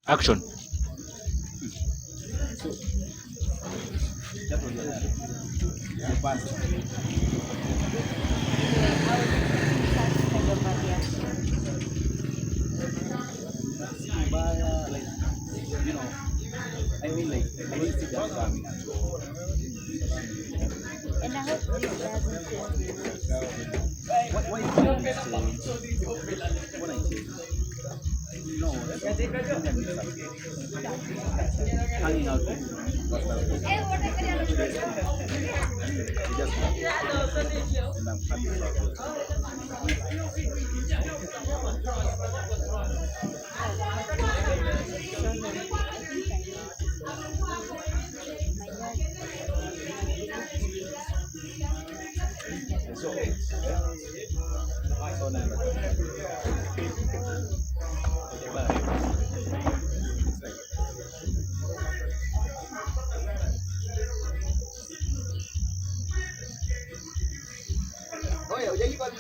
Action. I mean, like, I didn't see that coming. And I hope this doesn't change. Why did you change? What I changed? No, that's not hanging out with you. That's not good. We just and I'm happy about it. So, oh yeah, yeah, you got